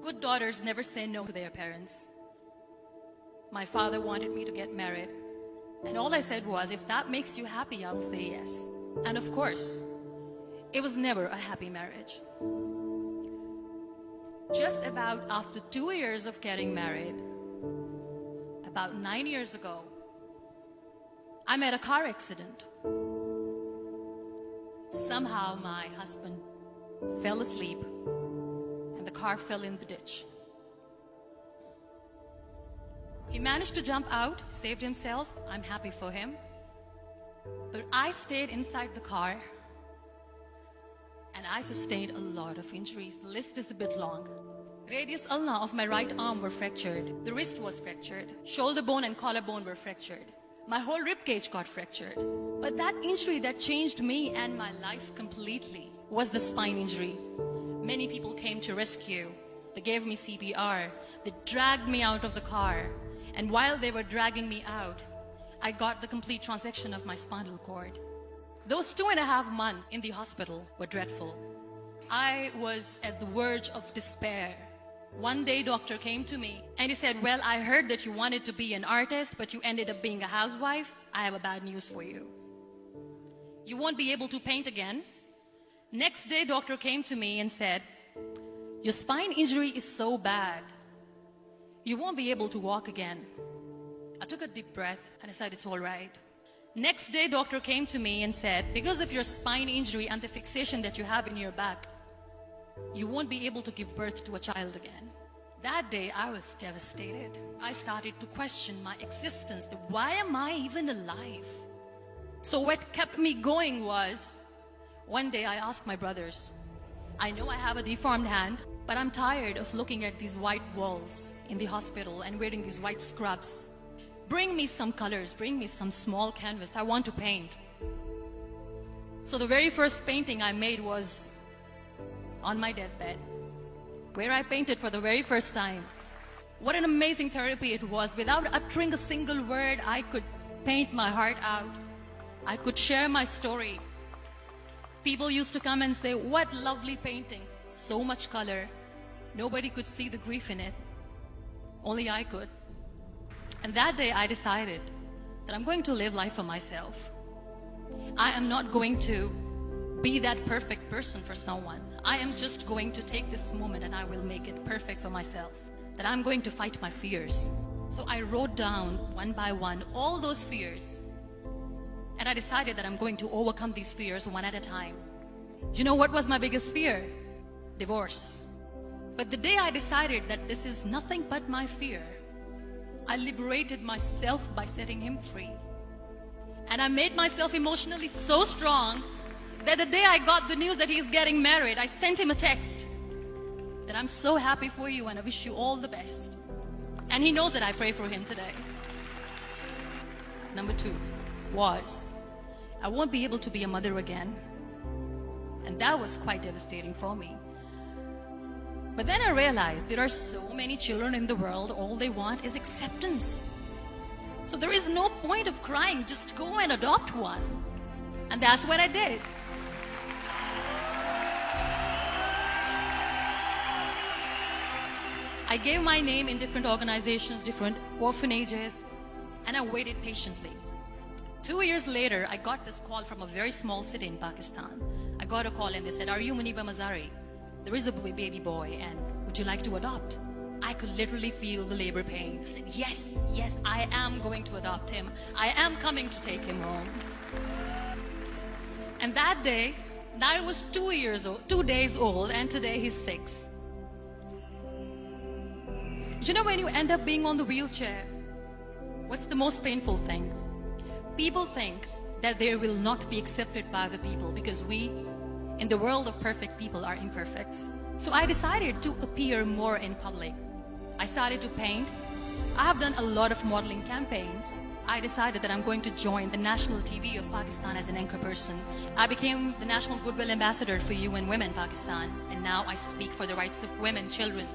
Good daughters never say no to their parents. My father wanted me to get married, and all I said was, if that makes you happy, I'll say yes. And of course, it was never a happy marriage. Just about after 2 years of getting married, about 9 years ago, I met a car accident. Somehow my husband fell asleep and the car fell in the ditch. He managed to jump out, saved himself. I'm happy for him. But I stayed inside the car and I sustained a lot of injuries. The list is a bit long. Radius ulna of my right arm were fractured. The wrist was fractured. Shoulder bone and collarbone were fractured. My whole rib cage got fractured. But that injury that changed me and my life completely was the spine injury. Many people came to rescue. They gave me CPR. They dragged me out of the car. And while they were dragging me out, I got the complete transection of my spinal cord. Those 2.5 months in the hospital were dreadful. I was at the verge of despair. One day, doctor came to me and he said, well, I heard that you wanted to be an artist, but you ended up being a housewife. I have a bad news for you. You won't be able to paint again. Next day, doctor came to me and said, your spine injury is so bad, you won't be able to walk again. I took a deep breath and I said, it's all right. Next day, doctor came to me and said, because of your spine injury and the fixation that you have in your back, you won't be able to give birth to a child again. That day, I was devastated. I started to question my existence. Why am I even alive? So what kept me going was, one day I asked my brothers, I know I have a deformed hand, but I'm tired of looking at these white walls in the hospital and wearing these white scrubs. Bring me some colors, bring me some small canvas. I want to paint. So the very first painting I made was on my deathbed, where I painted for the very first time. What an amazing therapy it was. Without uttering a single word, I could paint my heart out. I could share my story. People used to come and say, what lovely painting, so much color. Nobody could see the grief in it. Only I could. And that day I decided that I'm going to live life for myself. I am not going to be that perfect person for someone. I am just going to take this moment and I will make it perfect for myself. That I'm going to fight my fears. So I wrote down one by one all those fears. And I decided that I'm going to overcome these fears one at a time. You know what was my biggest fear? Divorce. But the day I decided that this is nothing but my fear, I liberated myself by setting him free. And I made myself emotionally so strong that the day I got the news that he's getting married, I sent him a text that I'm so happy for you and I wish you all the best. And he knows that I pray for him today. Number 2 was, I won't be able to be a mother again. And that was quite devastating for me. But then I realized there are so many children in the world, all they want is acceptance. So there is no point of crying, just go and adopt one. And that's what I did. I gave my name in different organizations, different orphanages, and I waited patiently. 2 years later, I got this call from a very small city in Pakistan. I got a call and they said, are you Muniba Mazari? There is a baby boy and would you like to adopt? I could literally feel the labor pain. I said, yes, I am going to adopt him. I am coming to take him home. And that day, I was 2 days old, and today he's 6. You know, when you end up being on the wheelchair, what's the most painful thing? People think that they will not be accepted by the people because we, in the world of perfect people, are imperfects. So I decided to appear more in public. I started to paint. I have done a lot of modeling campaigns. I decided that I'm going to join the national TV of Pakistan as an anchor person. I became the National Goodwill Ambassador for UN Women Pakistan, and now I speak for the rights of women, children.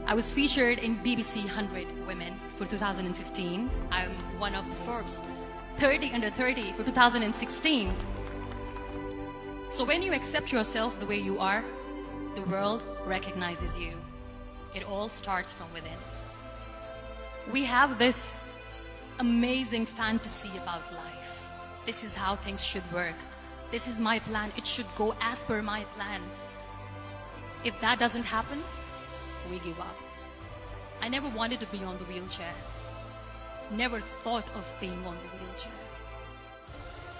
I was featured in BBC 100 Women for 2015. I'm one of the Forbes 30 under 30 for 2016. So when you accept yourself the way you are, the world recognizes you. It all starts from within. We have this amazing fantasy about life. This is how things should work. This is my plan. It should go as per my plan. If that doesn't happen, we give up. I never wanted to be on the wheelchair. Never thought of being on the wheelchair.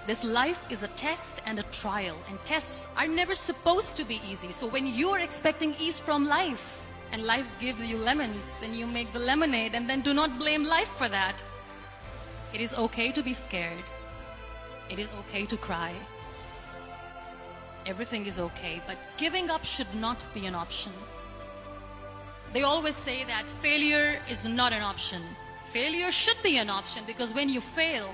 This life is a test and a trial, and tests are never supposed to be easy. So when you are expecting ease from life, and life gives you lemons, then you make the lemonade, and then do not blame life for that. It is okay to be scared. It is okay to cry. Everything is okay, but giving up should not be an option. They always say that failure is not an option. Failure should be an option, because when you fail,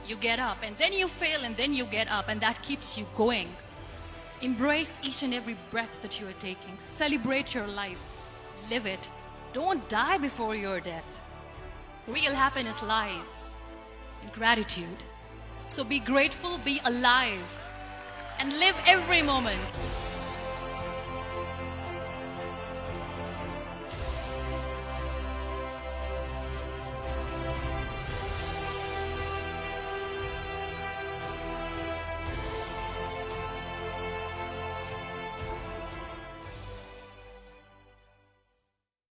you get up, and then you fail, and then you get up, and that keeps you going. Embrace each and every breath that you are taking. Celebrate your life. Live it. Don't die before your death. Real happiness lies in gratitude. So be grateful, be alive, and live every moment.